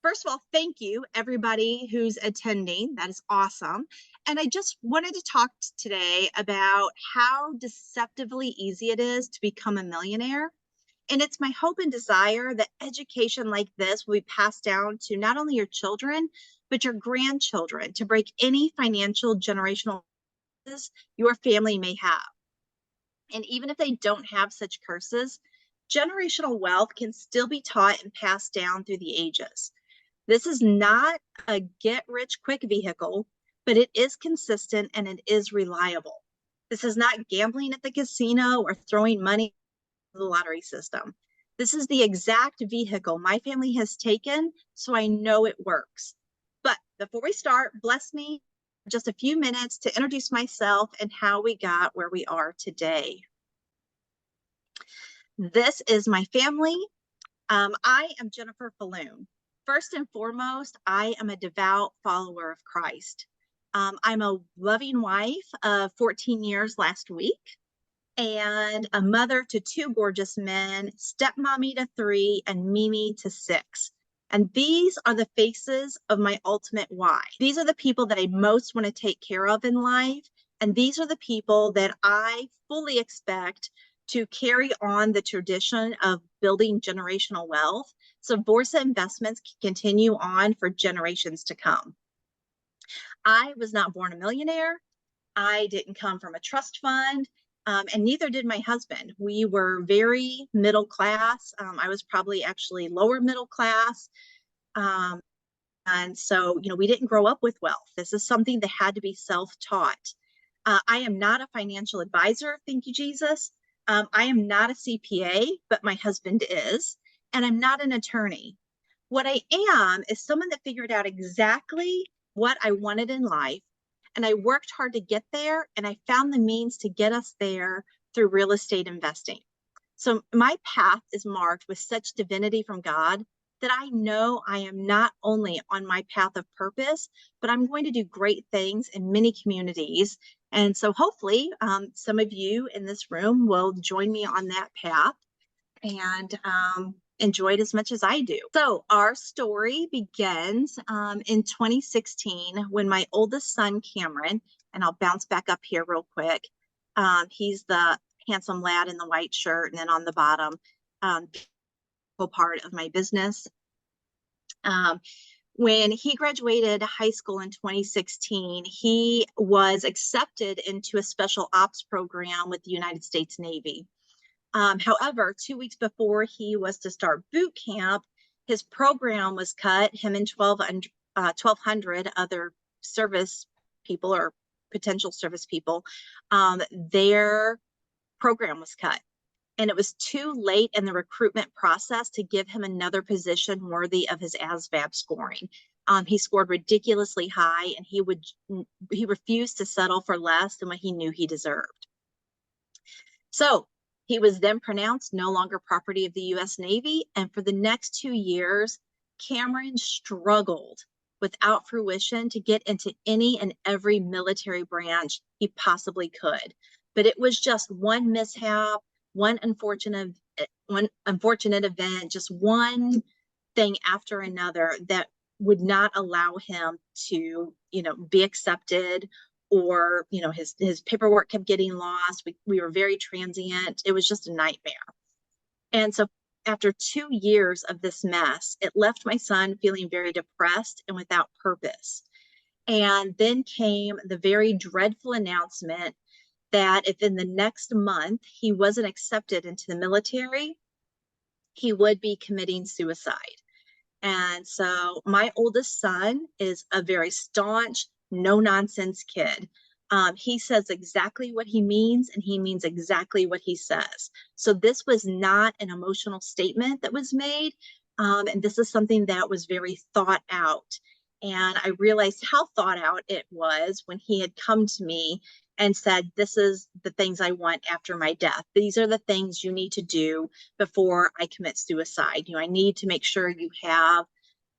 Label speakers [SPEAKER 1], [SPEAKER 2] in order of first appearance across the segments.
[SPEAKER 1] first of all, thank you, everybody who's attending. That is awesome. And I just wanted to talk today about how deceptively easy it is to become a millionaire. And it's my hope and desire that education like this will be passed down to not only your children, but your grandchildren to break any financial generational curses your family may have. And even if they don't have such curses, generational wealth can still be taught and passed down through the ages. This is not a get-rich-quick vehicle, but it is consistent and it is reliable. This is not gambling at the casino or throwing money into the lottery system. This is the exact vehicle my family has taken, so I know it works. But before we start, bless me just a few minutes to introduce myself and how we got where we are today. This is my family. I am Jennifer Falloon. First and foremost, I am a devout follower of Christ. I'm a loving wife of 14 years last week, and a mother to 2 gorgeous men, stepmommy to 3, and Mimi to 6. And these are the faces of my ultimate why. These are the people that I most want to take care of in life. And these are the people that I fully expect to carry on the tradition of building generational wealth. So Vorsa Investments can continue on for generations to come. I was not born a millionaire. I didn't come from a trust fund. And neither did my husband. We were very middle class. I was probably actually lower middle class. And so, we didn't grow up with wealth. This is something that had to be self-taught. I am not a financial advisor. Thank you, Jesus. I am not a CPA, but my husband is. And I'm not an attorney. What I am is someone that figured out exactly what I wanted in life. And I worked hard to get there, and I found the means to get us there through real estate investing. So my path is marked with such divinity from God that I know I am not only on my path of purpose, but I'm going to do great things in many communities. And so hopefully some of you in this room will join me on that path and enjoy it as much as I do. So our story begins in 2016 when my oldest son, Cameron, and I'll bounce back up here real quick. He's the handsome lad in the white shirt, and then on the bottom, part of my business. When he graduated high school in 2016, he was accepted into a special ops program with the United States Navy. However, 2 weeks before he was to start boot camp, his program was cut. Him and 1,200 other service people or potential service people, their program was cut. And it was too late in the recruitment process to give him another position worthy of his ASVAB scoring. He scored ridiculously high, and he refused to settle for less than what he knew he deserved. So he was then pronounced no longer property of the U.S. Navy, and for the next 2 years, Cameron struggled without fruition to get into any and every military branch he possibly could. But it was just one mishap, one unfortunate event, just one thing after another that would not allow him to, be accepted, or his paperwork kept getting lost. We were very transient. It was just a nightmare. And so after 2 years of this mess, it left my son feeling very depressed and without purpose. And then came the very dreadful announcement that if in the next month he wasn't accepted into the military, he would be committing suicide. And so my oldest son is a very staunch, no-nonsense kid. He says exactly what he means, and he means exactly what he says. So this was not an emotional statement that was made, and this is something that was very thought out. And I realized how thought out it was when he had come to me and said, this is the things I want after my death. These are the things you need to do before I commit suicide. I need to make sure you have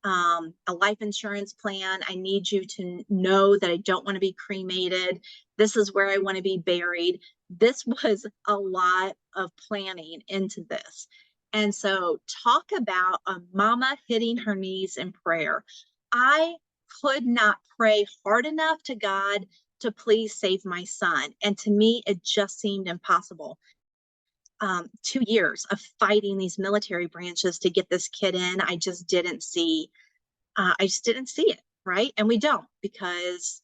[SPEAKER 1] a life insurance plan. I need you to know that I don't want to be cremated. This is where I want to be buried. This was a lot of planning into this. And so talk about a mama hitting her knees in prayer. I could not pray hard enough to God to please save my son. And to me, it just seemed impossible. 2 years of fighting these military branches to get this kid in, I just didn't see it, right? And we don't, because,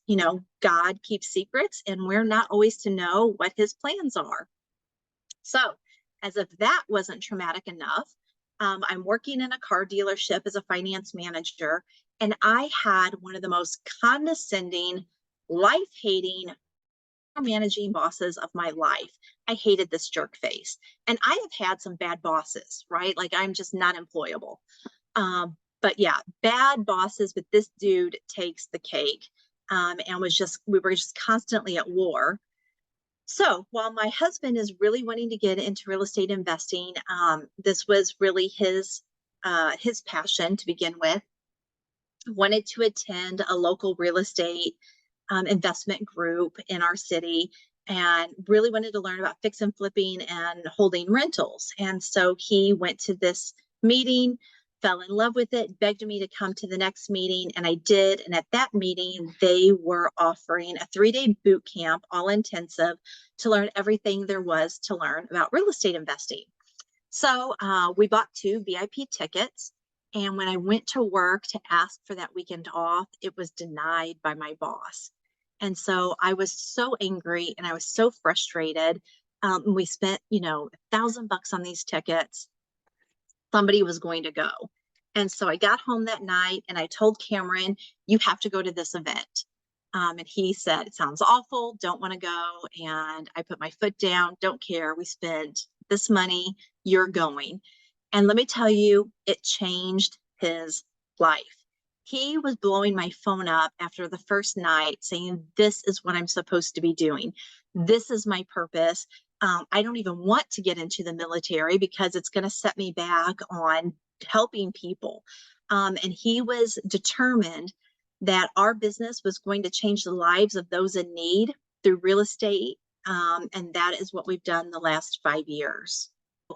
[SPEAKER 1] God keeps secrets and we're not always to know what his plans are. So, as if that wasn't traumatic enough, I'm working in a car dealership as a finance manager, and I had one of the most condescending, life-hating, managing bosses of my life. I hated this jerk face. And I have had some bad bosses, right? Like, I'm just not employable. But yeah, bad bosses, but this dude takes the cake. And we were just constantly at war. So while my husband is really wanting to get into real estate investing, this was really his passion to begin with. Wanted to attend a local real estate investment group in our city, and really wanted to learn about fix and flipping and holding rentals. And so he went to this meeting, fell in love with it, begged me to come to the next meeting, and I did. And at that meeting, they were offering a 3-day boot camp, all intensive, to learn everything there was to learn about real estate investing. So we bought 2 VIP tickets. And when I went to work to ask for that weekend off, it was denied by my boss. And so I was so angry and I was so frustrated. We spent, $1,000 on these tickets. Somebody was going to go. And so I got home that night and I told Cameron, you have to go to this event. And he said, it sounds awful, don't want to go. And I put my foot down, don't care. We spent this money, you're going. And let me tell you, it changed his life. He was blowing my phone up after the first night saying, this is what I'm supposed to be doing. This is my purpose. I don't even want to get into the military because it's going to set me back on helping people. And he was determined that our business was going to change the lives of those in need through real estate. And that is what we've done the last 5 years.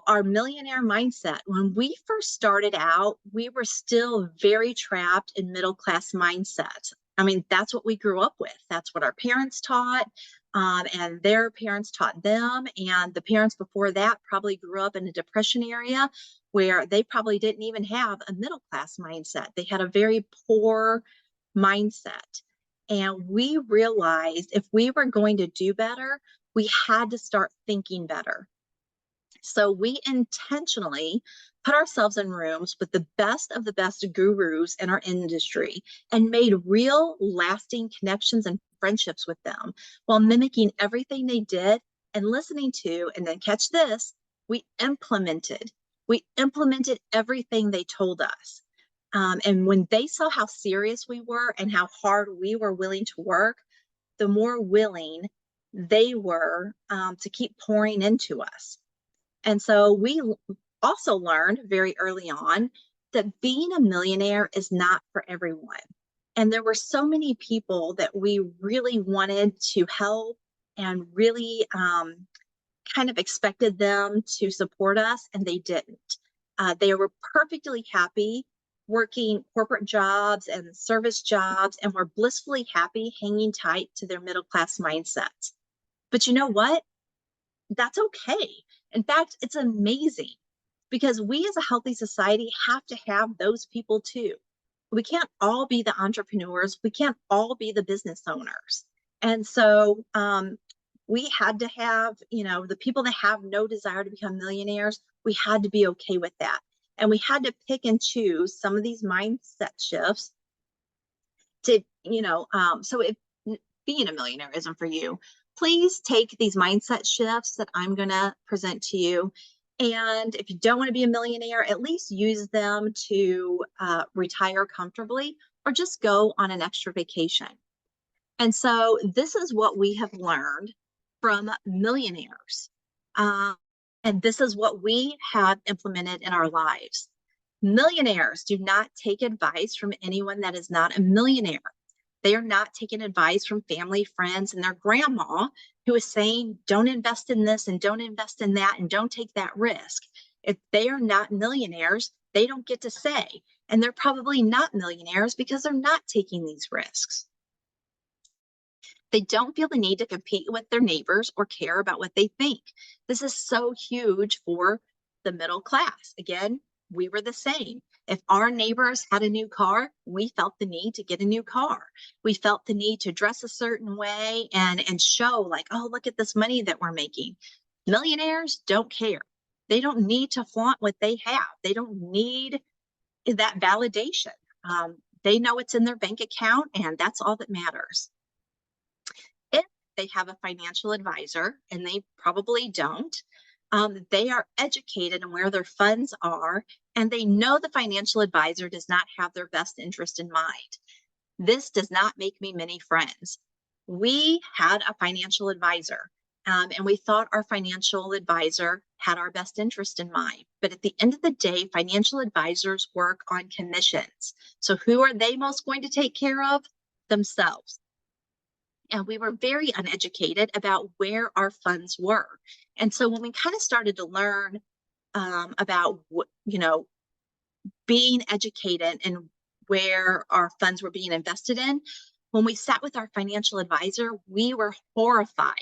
[SPEAKER 1] Our millionaire mindset. When we first started out, we were still very trapped in middle-class mindset. I mean, that's what we grew up with. That's what our parents taught, and their parents taught them. And the parents before that probably grew up in a depression area where they probably didn't even have a middle-class mindset. They had a very poor mindset. And we realized if we were going to do better, we had to start thinking better. So we intentionally put ourselves in rooms with the best of the best gurus in our industry and made real lasting connections and friendships with them while mimicking everything they did and listening to, and then catch this, we implemented everything they told us. And when they saw how serious we were and how hard we were willing to work, the more willing they were to keep pouring into us. And so we also learned very early on that being a millionaire is not for everyone. And there were so many people that we really wanted to help and really kind of expected them to support us, and they didn't. They were perfectly happy working corporate jobs and service jobs and were blissfully happy hanging tight to their middle-class mindsets. But you know what? That's okay. In fact, it's amazing, because we as a healthy society have to have those people too. We can't all be the entrepreneurs. We can't all be the business owners. And so we had to have, the people that have no desire to become millionaires, we had to be okay with that. And we had to pick and choose some of these mindset shifts to, so if being a millionaire isn't for you, please take these mindset shifts that I'm going to present to you. And if you don't want to be a millionaire, at least use them to retire comfortably or just go on an extra vacation. And so this is what we have learned from millionaires. And this is what we have implemented in our lives. Millionaires do not take advice from anyone that is not a millionaire. They are not taking advice from family, friends, and their grandma who is saying, don't invest in this and don't invest in that and don't take that risk. If they are not millionaires, they don't get to say. And they're probably not millionaires because they're not taking these risks. They don't feel the need to compete with their neighbors or care about what they think. This is so huge for the middle class. Again, we were the same. If our neighbors had a new car, we felt the need to get a new car. We felt the need to dress a certain way and show like, oh, look at this money that we're making. Millionaires don't care. They don't need to flaunt what they have. They don't need that validation. They know it's in their bank account, and that's all that matters. If they have a financial advisor, and they probably don't, they are educated on where their funds are, and they know the financial advisor does not have their best interest in mind. This does not make me many friends. We had a financial advisor, and we thought our financial advisor had our best interest in mind. But at the end of the day, financial advisors work on commissions. So who are they most going to take care of? Themselves. And we were very uneducated about where our funds were. And so when we kind of started to learn about, being educated and where our funds were being invested in, when we sat with our financial advisor, we were horrified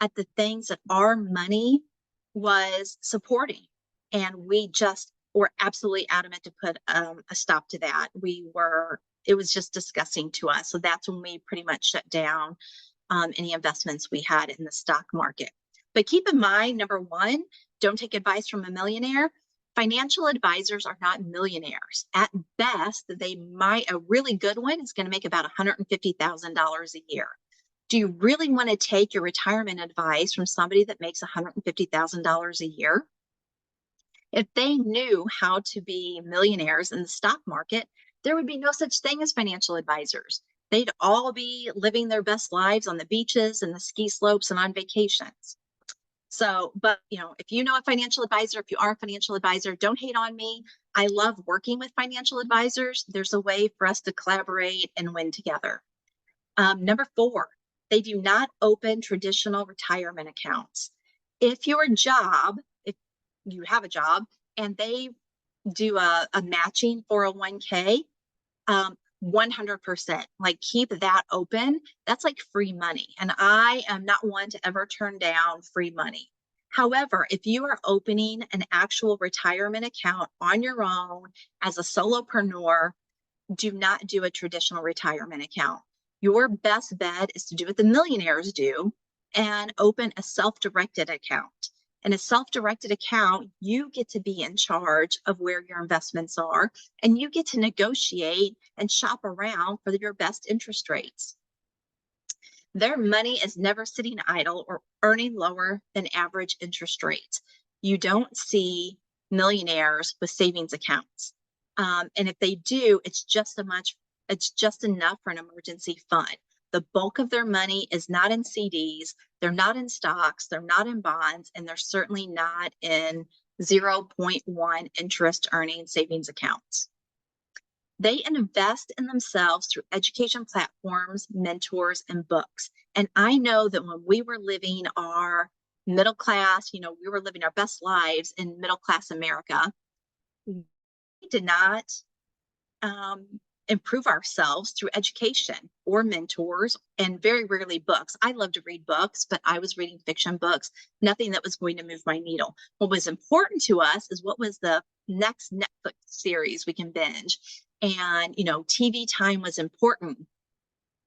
[SPEAKER 1] at the things that our money was supporting. And we just were absolutely adamant to put a stop to that. It was just disgusting to us. So that's when we pretty much shut down any investments we had in the stock market. But keep in mind, number one, don't take advice from a millionaire. Financial advisors are not millionaires. At best, a really good one is going to make about $150,000 a year. Do you really want to take your retirement advice from somebody that makes $150,000 a year? If they knew how to be millionaires in the stock market, there would be no such thing as financial advisors. They'd all be living their best lives on the beaches and the ski slopes and on vacations. So, but if you know a financial advisor, if you are a financial advisor, don't hate on me. I love working with financial advisors. There's a way for us to collaborate and win together. Number 4, they do not open traditional retirement accounts. If you have a job and they do a matching 401k, 100%, like keep that open. That's like free money. And I am not one to ever turn down free money. However, if you are opening an actual retirement account on your own as a solopreneur, do not do a traditional retirement account. Your best bet is to do what the millionaires do and open a self-directed account. In a self-directed account, you get to be in charge of where your investments are, and you get to negotiate and shop around for your best interest rates. Their money is never sitting idle or earning lower than average interest rates. You don't see millionaires with savings accounts. And if they do, it's just enough for an emergency fund. The bulk of their money is not in CDs, they're not in stocks, they're not in bonds, and they're certainly not in 0.1 interest earning savings accounts. They invest in themselves through education platforms, mentors, and books. And I know that when we were living our middle class, we were living our best lives in middle class America, we did not improve ourselves through education or mentors, and very rarely books. I love to read books, but I was reading fiction books, nothing that was going to move my needle. What was important to us is what was the next Netflix series we can binge. And, TV time was important.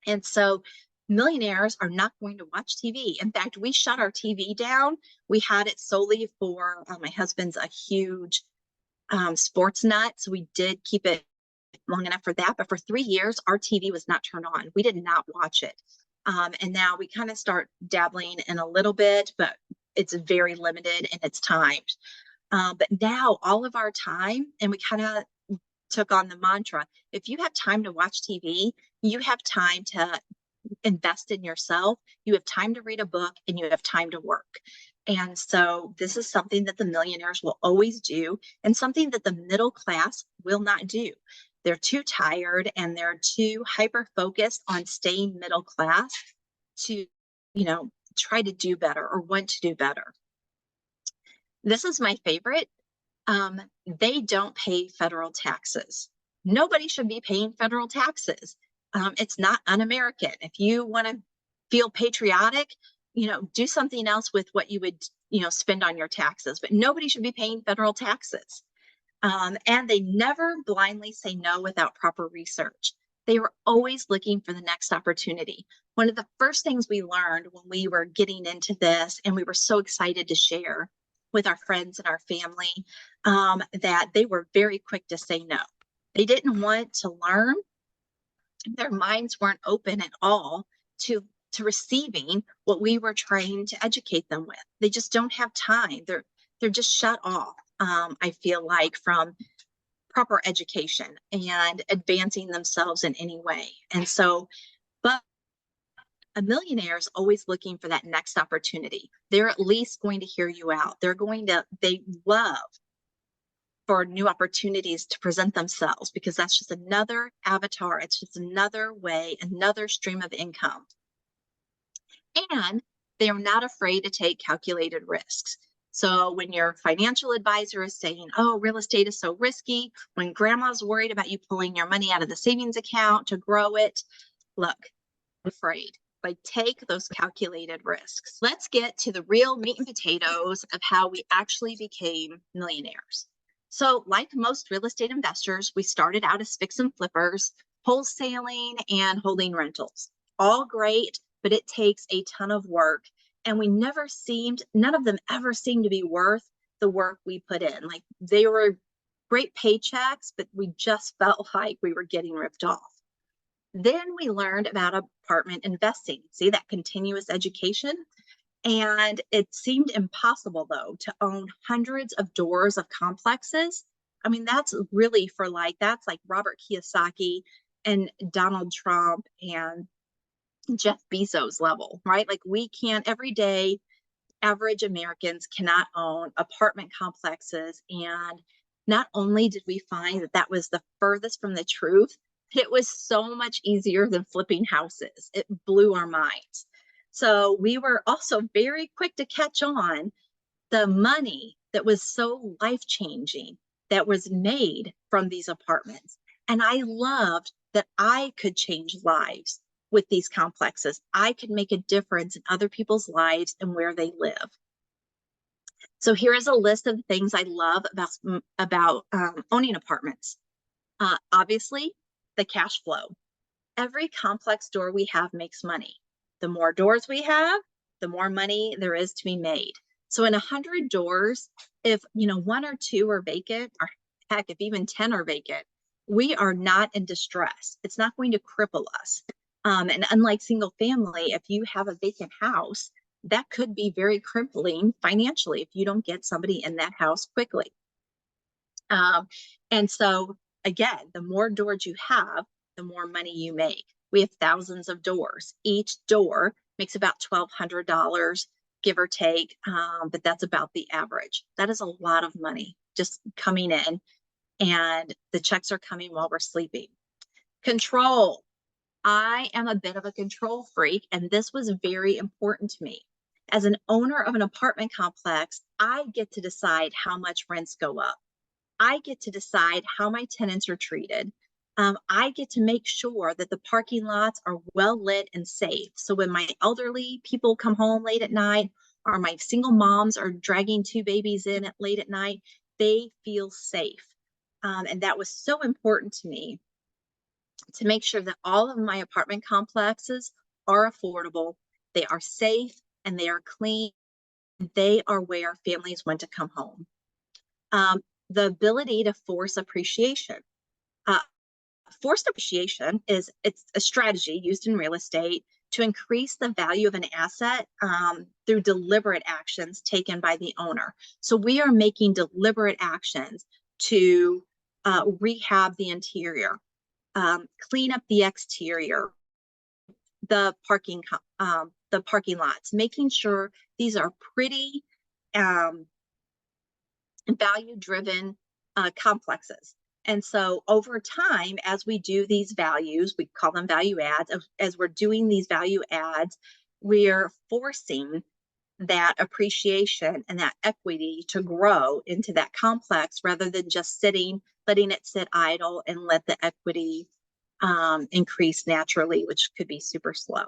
[SPEAKER 1] And so millionaires are not going to watch TV. In fact, we shut our TV down. We had it solely for my husband's a huge sports nut. So we did keep it long enough for that. But for 3 years, our TV was not turned on. We did not watch it. And now we kind of start dabbling in a little bit, but it's very limited in its times. But now all of our time, and we kind of took on the mantra, if you have time to watch TV, you have time to invest in yourself, you have time to read a book, and you have time to work. And so this is something that the millionaires will always do, and something that the middle class will not do. They're too tired and they're too hyper-focused on staying middle class to, try to do better or want to do better. This is my favorite. They don't pay federal taxes. Nobody should be paying federal taxes. It's not un-American. If you want to feel patriotic, do something else with what you would, spend on your taxes, but nobody should be paying federal taxes. And they never blindly say no without proper research. They were always looking for the next opportunity. One of the first things we learned when we were getting into this, and we were so excited to share with our friends and our family, that they were very quick to say no. They didn't want to learn. Their minds weren't open at all to receiving what we were trying to educate them with. They just don't have time. They're just shut off, I feel like, from proper education and advancing themselves in any way. And so, but a millionaire is always looking for that next opportunity. They're at least going to hear you out. They love for new opportunities to present themselves, because that's just another avatar. It's just another way, another stream of income. And they are not afraid to take calculated risks. So when your financial advisor is saying, oh, real estate is so risky, when grandma's worried about you pulling your money out of the savings account to grow it, look, afraid. Like, take those calculated risks. Let's get to the real meat and potatoes of how we actually became millionaires. So like most real estate investors, we started out as fix and flippers, wholesaling and holding rentals. All great, but it takes a ton of work. And none of them ever seemed to be worth the work we put in. Like, they were great paychecks, but we just felt like we were getting ripped off. Then we learned about apartment investing. See, that continuous education. And it seemed impossible, though, to own hundreds of doors of complexes. I mean, that's really that's like Robert Kiyosaki and Donald Trump and Jeff Bezos level, right? Like, we can't, everyday average Americans cannot own apartment complexes. And not only did we find that that was the furthest from the truth, it was so much easier than flipping houses. It blew our minds. So we were also very quick to catch on the money that was so life-changing that was made from these apartments. And I loved that I could change lives with these complexes. I could make a difference in other people's lives and where they live. So here is a list of the things I love about owning apartments. Obviously, the cash flow. Every complex door we have makes money. The more doors we have, the more money there is to be made. So in 100 doors, if 1 or 2 are vacant, or heck, if even 10 are vacant, we are not in distress. It's not going to cripple us. And unlike single family, if you have a vacant house, that could be very crippling financially if you don't get somebody in that house quickly. And so again, the more doors you have, the more money you make. We have thousands of doors. Each door makes about $1,200, give or take, but that's about the average. That is a lot of money just coming in, and the checks are coming while we're sleeping. Control. I am a bit of a control freak, and this was very important to me. As an owner of an apartment complex, I get to decide how much rents go up. I get to decide how my tenants are treated. I get to make sure that the parking lots are well lit and safe. So when my elderly people come home late at night, or my single moms are dragging 2 babies in late at night, they feel safe. And that was so important to me, to make sure that all of my apartment complexes are affordable, they are safe, and they are clean. They are where families want to come home. The ability to force appreciation. Forced appreciation it's a strategy used in real estate to increase the value of an asset through deliberate actions taken by the owner. So we are making deliberate actions to rehab the interior, clean up the exterior, the parking lots, making sure these are pretty, value-driven complexes. And so over time, as we do these values, we call them value adds, as we're doing these value adds, we're forcing that appreciation and that equity to grow into that complex rather than just letting it sit idle and let the equity increase naturally, which could be super slow.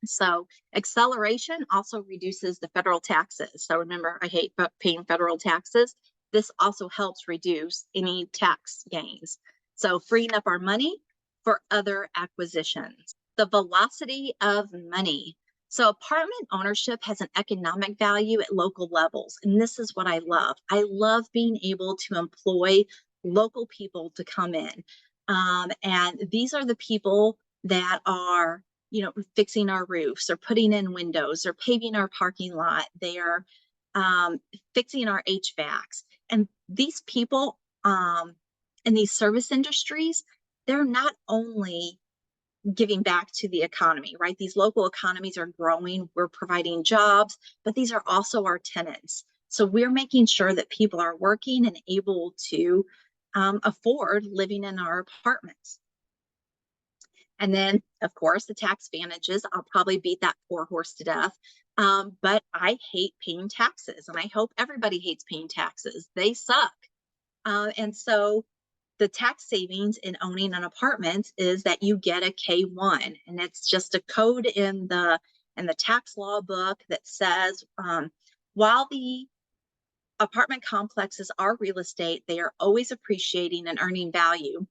[SPEAKER 1] So acceleration also reduces the federal taxes. So remember, I hate paying federal taxes. This also helps reduce any tax gains. So freeing up our money for other acquisitions. The velocity of money. So apartment ownership has an economic value at local levels. And this is what I love. I love being able to employ local people to come in. And these are the people that are fixing our roofs or putting in windows or paving our parking lot. They are fixing our HVACs. And these people in these service industries, they're not only giving back to the economy, right? These local economies are growing. We're providing jobs, but these are also our tenants. So we're making sure that people are working and able to afford living in our apartments. And then, of course, the tax advantages. I'll probably beat that poor horse to death. But I hate paying taxes, and I hope everybody hates paying taxes. They suck. And so the tax savings in owning an apartment is that you get a K1, and it's just a code in the tax law book that says while the apartment complexes are real estate, they are always appreciating and earning value.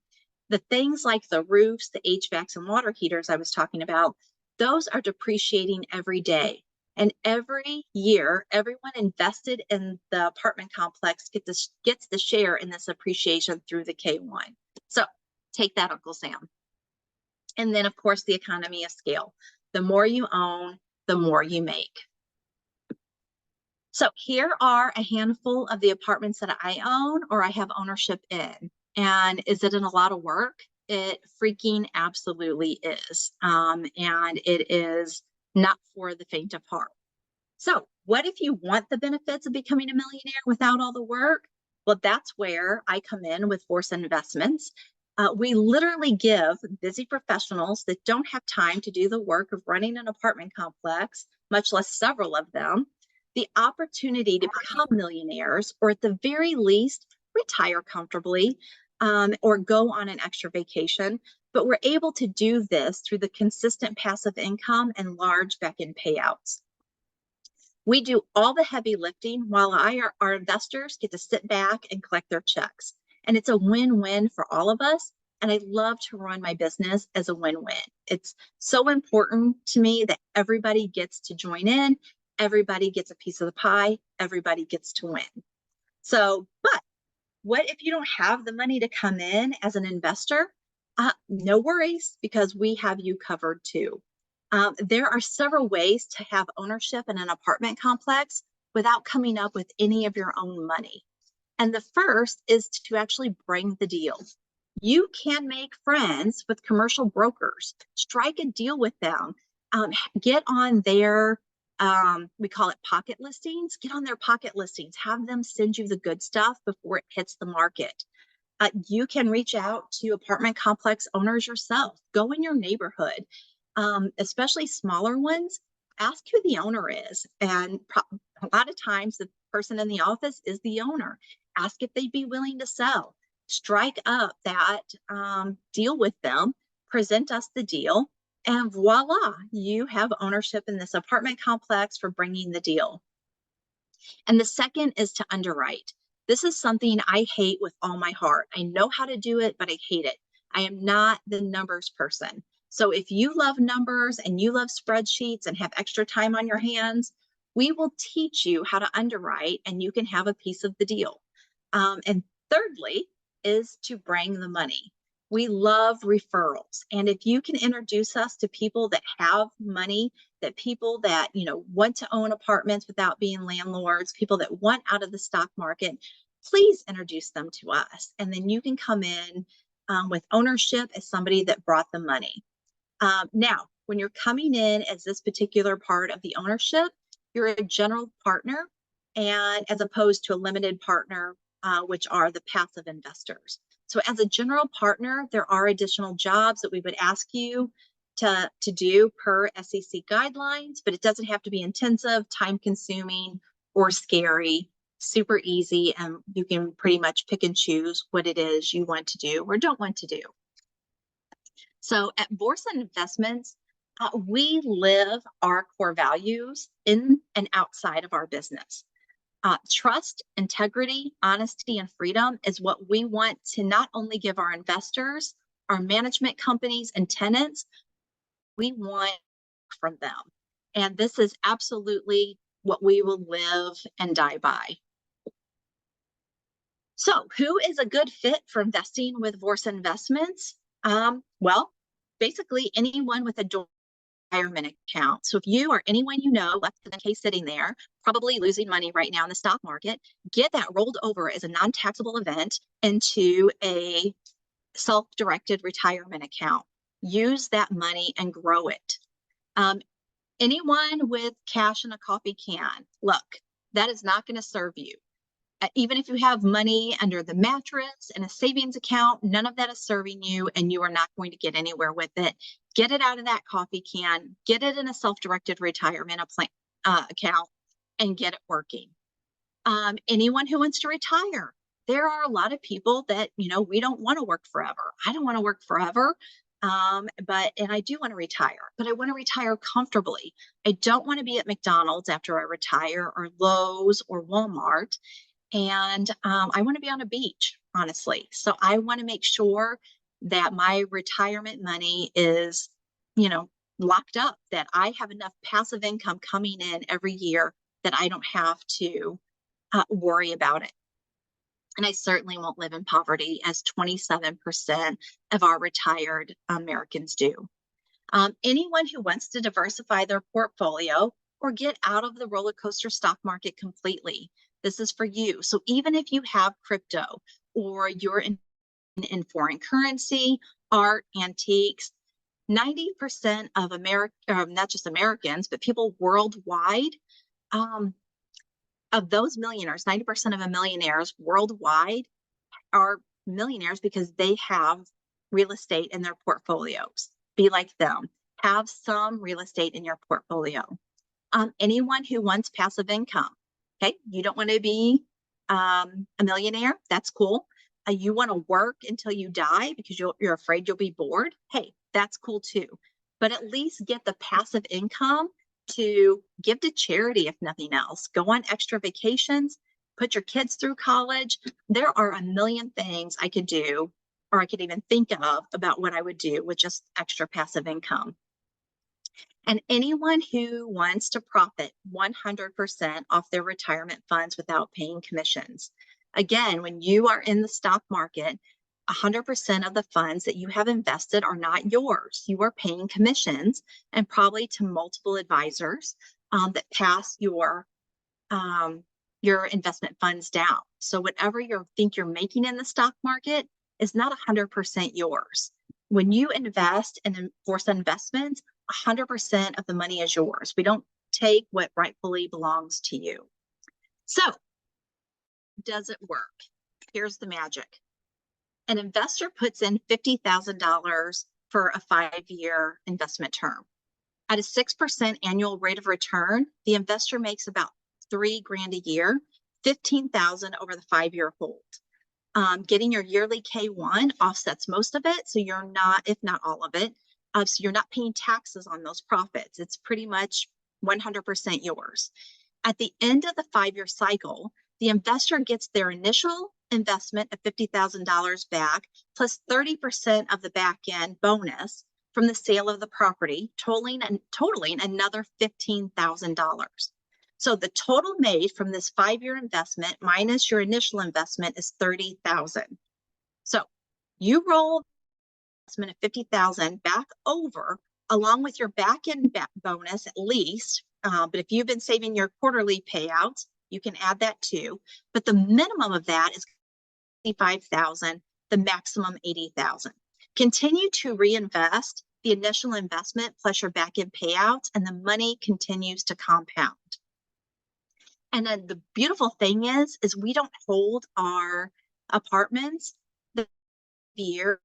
[SPEAKER 1] The things like the roofs, the HVACs, and water heaters I was talking about, those are depreciating every day. And every year, everyone invested in the apartment complex gets the share in this appreciation through the K1. So take that, Uncle Sam. And then, of course, the economy of scale. The more you own, the more you make. So here are a handful of the apartments that I own or I have ownership in. And is it a lot of work? It freaking absolutely is. And it is not for the faint of heart. So what if you want the benefits of becoming a millionaire without all the work? Well, that's where I come in with Vorsa Investments. We literally give busy professionals that don't have time to do the work of running an apartment complex, much less several of them, the opportunity to become millionaires, or at the very least, retire comfortably, or go on an extra vacation. But we're able to do this through the consistent passive income and large back-end payouts. We do all the heavy lifting while our investors get to sit back and collect their checks. And it's a win-win for all of us. And I love to run my business as a win-win. It's so important to me that everybody gets to join in, everybody gets a piece of the pie, everybody gets to win. So, but what if you don't have the money to come in as an investor? No worries, because we have you covered too. There are several ways to have ownership in an apartment complex without coming up with any of your own money. And the first is to actually bring the deal. You can make friends with commercial brokers, strike a deal with them, get on their, we call it pocket listings, get on their pocket listings, have them send you the good stuff before it hits the market. You can reach out to apartment complex owners yourself, go in your neighborhood, especially smaller ones, ask who the owner is. And a lot of times the person in the office is the owner. Ask if they'd be willing to sell. Strike up that deal with them, present us the deal, and voila, you have ownership in this apartment complex for bringing the deal. And the second is to underwrite. This is something I hate with all my heart. I know how to do it, but I hate it. I am not the numbers person. So if you love numbers and you love spreadsheets and have extra time on your hands, we will teach you how to underwrite and you can have a piece of the deal. And thirdly is to bring the money. We love referrals. And if you can introduce us to people that have money, that people that, want to own apartments without being landlords, people that want out of the stock market, please introduce them to us. And then you can come in with ownership as somebody that brought the money. Now, when you're coming in as this particular part of the ownership, you're a general partner, and as opposed to a limited partner, which are the passive investors. So as a general partner, there are additional jobs that we would ask you to do per SEC guidelines, but it doesn't have to be intensive, time consuming, or scary. Super easy, and you can pretty much pick and choose what it is you want to do or don't want to do. So at Vorsa Investments, we live our core values in and outside of our business. Trust, integrity, honesty, and freedom is what we want to not only give our investors, our management companies, and tenants, we want from them. And this is absolutely what we will live and die by. So who is a good fit for investing with Vorsa Investments? Well, basically anyone with a retirement account. So if you or anyone you know left in the case sitting there, probably losing money right now in the stock market, get that rolled over as a non-taxable event into a self-directed retirement account. Use that money and grow it. Anyone with cash in a coffee can, look, that is not going to serve you. Even if you have money under the mattress in a savings account, none of that is serving you, and you are not going to get anywhere with it. Get it out of that coffee can, get it in a self-directed retirement account, and get it working. Anyone who wants to retire, there are a lot of people that, we don't want to work forever. I don't want to work forever, and I do want to retire, but I want to retire comfortably. I don't want to be at McDonald's after I retire, or Lowe's, or Walmart. And I want to be on a beach, honestly. So I want to make sure that my retirement money is, locked up, that I have enough passive income coming in every year that I don't have to worry about it. And I certainly won't live in poverty, as 27% of our retired Americans do. Anyone who wants to diversify their portfolio or get out of the roller coaster stock market completely, this is for you. So even if you have crypto, or you're in foreign currency, art, antiques, 90% of not just Americans, but people worldwide, of those millionaires, 90% of the millionaires worldwide are millionaires because they have real estate in their portfolios. Be like them. Have some real estate in your portfolio. Anyone who wants passive income. Okay, you don't want to be a millionaire. That's cool. You want to work until you die because you're afraid you'll be bored. Hey, that's cool too. But at least get the passive income to give to charity, if nothing else. Go on extra vacations, put your kids through college. There are a million things I could do, or I could even think of about what I would do with just extra passive income. And anyone who wants to profit 100% off their retirement funds without paying commissions. Again, when you are in the stock market, 100% of the funds that you have invested are not yours. You are paying commissions, and probably to multiple advisors that pass your investment funds down. So whatever you think you're making in the stock market is not 100% yours. When you invest in Vorsa Investments, 100% of the money is yours. We don't take what rightfully belongs to you. So, does it work? Here's the magic. An investor puts in $50,000 for a 5-year investment term. At a 6% annual rate of return, the investor makes about $3,000 a year, $15,000 over the 5-year hold. Getting your yearly K1 offsets most of it, so you're not, if not all of it, so you're not paying taxes on those profits. It's pretty much 100% yours. At the end of the 5-year cycle, the investor gets their initial investment of $50,000 back, plus 30% of the back end bonus from the sale of the property, totaling another $15,000. So the total made from this 5-year investment minus your initial investment is $30,000. So you roll investment of $50,000 back over, along with your back end bonus at least. But if you've been saving your quarterly payouts, you can add that too. But the minimum of that is $65,000, the maximum $80,000. Continue to reinvest the initial investment plus your back end payouts, and the money continues to compound. And then the beautiful thing is we don't hold our apartments the year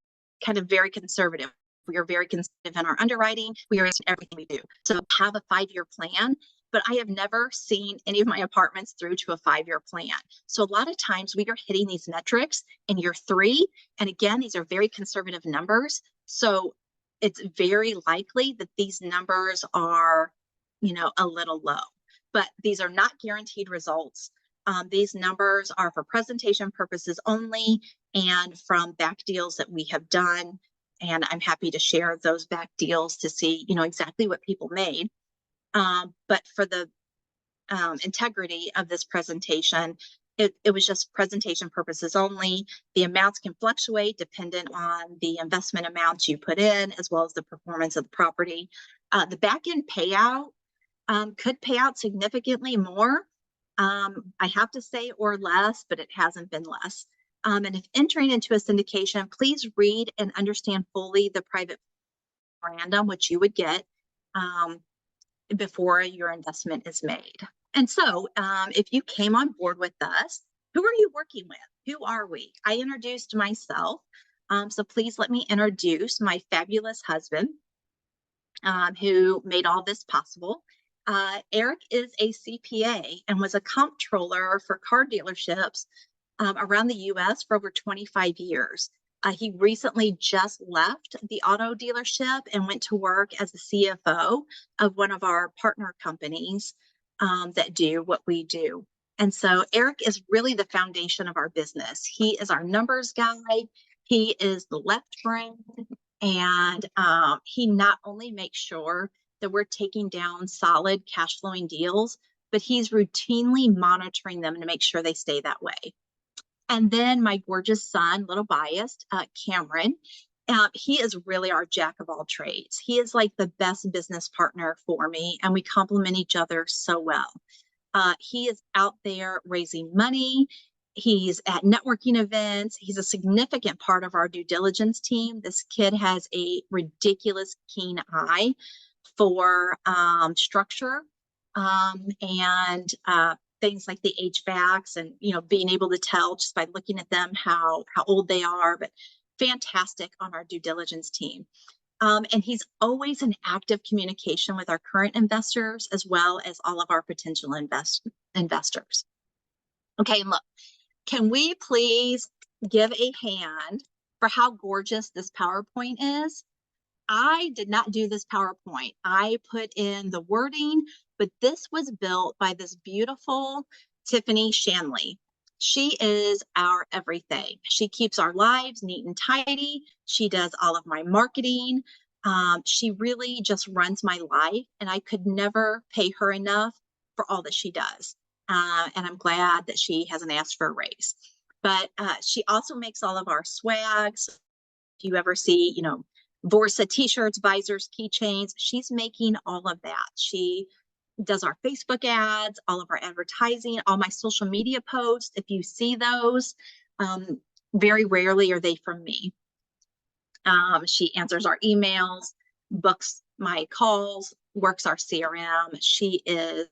[SPEAKER 1] kind of very conservative. We are very conservative in our underwriting. We are in everything we do. So have a 5-year plan, but I have never seen any of my apartments through to a 5-year plan. So a lot of times we are hitting these metrics in year 3. And again, these are very conservative numbers. So it's very likely that these numbers are, a little low, but these are not guaranteed results. These numbers are for presentation purposes only and from back deals that we have done. And I'm happy to share those back deals to see, exactly what people made. But for the integrity of this presentation, it was just presentation purposes only. The amounts can fluctuate dependent on the investment amounts you put in, as well as the performance of the property. The back end payout could pay out significantly more. I have to say, or less, but it hasn't been less. And if entering into a syndication, please read and understand fully the private memorandum, which you would get before your investment is made. And so if you came on board with us, who are you working with? Who are we? I introduced myself. So please let me introduce my fabulous husband who made all this possible. Eric is a CPA and was a comptroller for car dealerships around the US for over 25 years. He recently just left the auto dealership and went to work as the CFO of one of our partner companies that do what we do. And so Eric is really the foundation of our business. He is our numbers guy. He is the left brain. And he not only makes sure that we're taking down solid cash flowing deals, but he's routinely monitoring them to make sure they stay that way. And then my gorgeous son, little biased, Cameron, he is really our jack of all trades. He is like the best business partner for me, and we complement each other so well. He is out there raising money. He's at networking events. He's a significant part of our due diligence team. This kid has a ridiculous keen eye for structure and things like the HVACs and, being able to tell just by looking at them how old they are, but fantastic on our due diligence team. And he's always in active communication with our current investors as well as all of our potential investors. Okay, look, can we please give a hand for how gorgeous this PowerPoint is? I did not do this PowerPoint. I put in the wording, but this was built by this beautiful Tiffany Shanley. She is our everything. She keeps our lives neat and tidy. She does all of my marketing. She really just runs my life, and I could never pay her enough for all that she does. And I'm glad that she hasn't asked for a raise. But she also makes all of our swags. If you ever see, Vorsa t-shirts, visors, keychains, she's making all of that. She does our Facebook ads, all of our advertising, all my social media posts. If you see those, very rarely are they from me. She answers our emails, books my calls, works our CRM. She is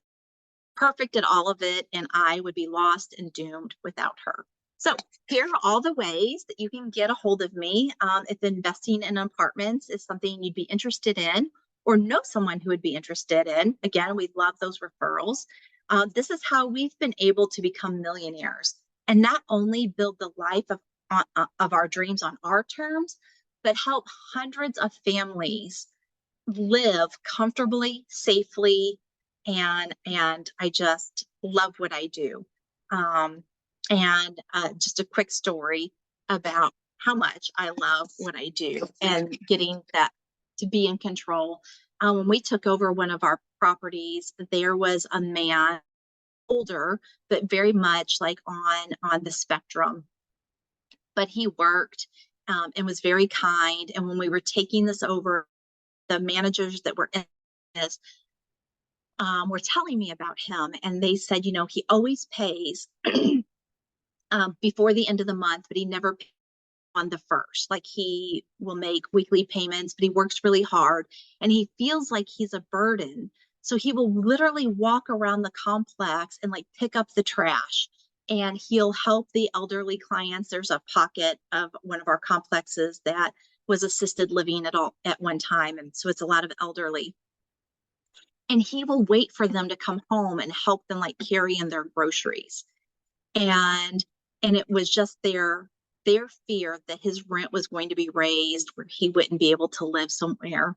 [SPEAKER 1] perfect at all of it, and I would be lost and doomed without her. So here are all the ways that you can get a hold of me if investing in apartments is something you'd be interested in or know someone who would be interested in. Again, we love those referrals. This is how we've been able to become millionaires and not only build the life of our dreams on our terms, but help hundreds of families live comfortably, safely, and I just love what I do. And just a quick story about how much I love what I do and getting that to be in control. When we took over one of our properties, there was a man, older, but very much like on the spectrum. But he worked and was very kind. And when we were taking this over, the managers that were in this were telling me about him. And they said, he always pays before the end of the month, but he never pays on the first. Like, he will make weekly payments, but he works really hard and he feels like he's a burden. So he will literally walk around the complex and like pick up the trash, and he'll help the elderly clients. There's a pocket of one of our complexes that was assisted living at one time. And so it's a lot of elderly. And he will wait for them to come home and help them like carry in their groceries. And it was just their fear that his rent was going to be raised where he wouldn't be able to live somewhere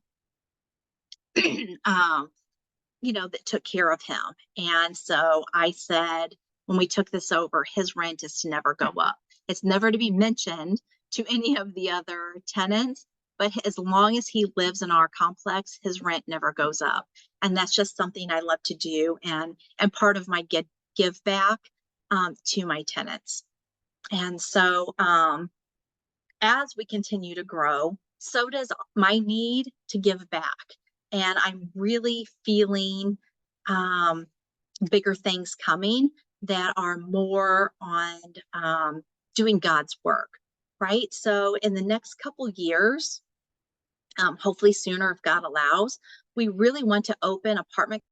[SPEAKER 1] that took care of him. And so I said, when we took this over, his rent is to never go up. It's never to be mentioned to any of the other tenants, but as long as he lives in our complex, his rent never goes up. And that's just something I love to do, and part of my give back to my tenants. And so as we continue to grow, so does my need to give back. And I'm really feeling bigger things coming that are more on doing God's work, right? So in the next couple years, hopefully sooner if God allows, we really want to open apartment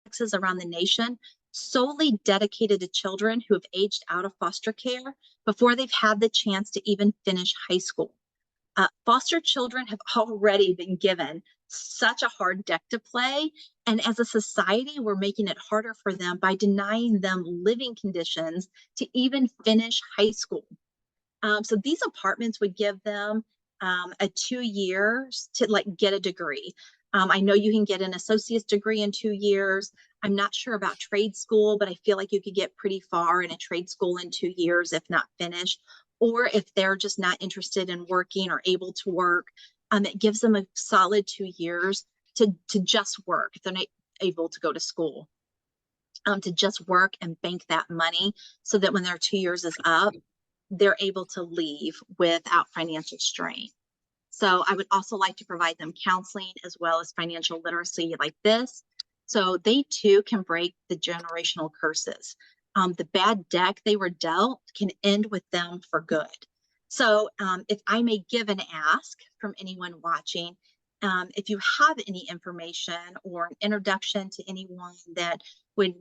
[SPEAKER 1] complexes around the nation solely dedicated to children who have aged out of foster care before they've had the chance to even finish high school. Foster children have already been given such a hard deck to play, and as a society, we're making it harder for them by denying them living conditions to even finish high school. So these apartments would give them a 2 years to get a degree. I know you can get an associate's degree in 2 years. I'm not sure about trade school, but I feel like you could get pretty far in a trade school in 2 years, if not finished. Or if they're just not interested in working or able to work, it gives them a solid 2 years to just work if they're not able to go to school, to just work and bank that money so that when their 2 years is up, they're able to leave without financial strain. So I would also like to provide them counseling as well as financial literacy like this, so they too can break the generational curses. The bad deck they were dealt can end with them for good. So if I may give an ask from anyone watching, if you have any information or an introduction to anyone that would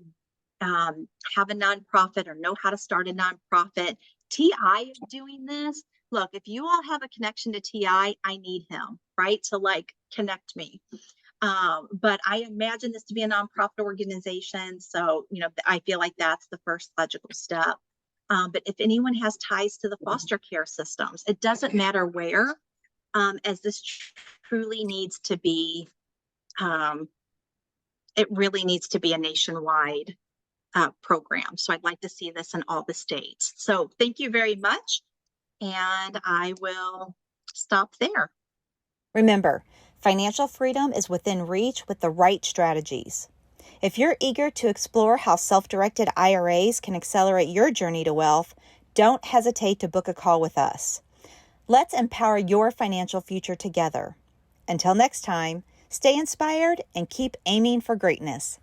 [SPEAKER 1] have a nonprofit or know how to start a nonprofit, TI is doing this. Look, if you all have a connection to TI, I need him, right, to connect me. But I imagine this to be a nonprofit organization. So, I feel like that's the first logical step. But if anyone has ties to the foster care systems, it doesn't matter where, as this truly needs to be, it really needs to be a nationwide program. So I'd like to see this in all the states. So thank you very much. And I will stop there.
[SPEAKER 2] Remember, financial freedom is within reach with the right strategies. If you're eager to explore how self-directed IRAs can accelerate your journey to wealth, don't hesitate to book a call with us. Let's empower your financial future together. Until next time, stay inspired and keep aiming for greatness.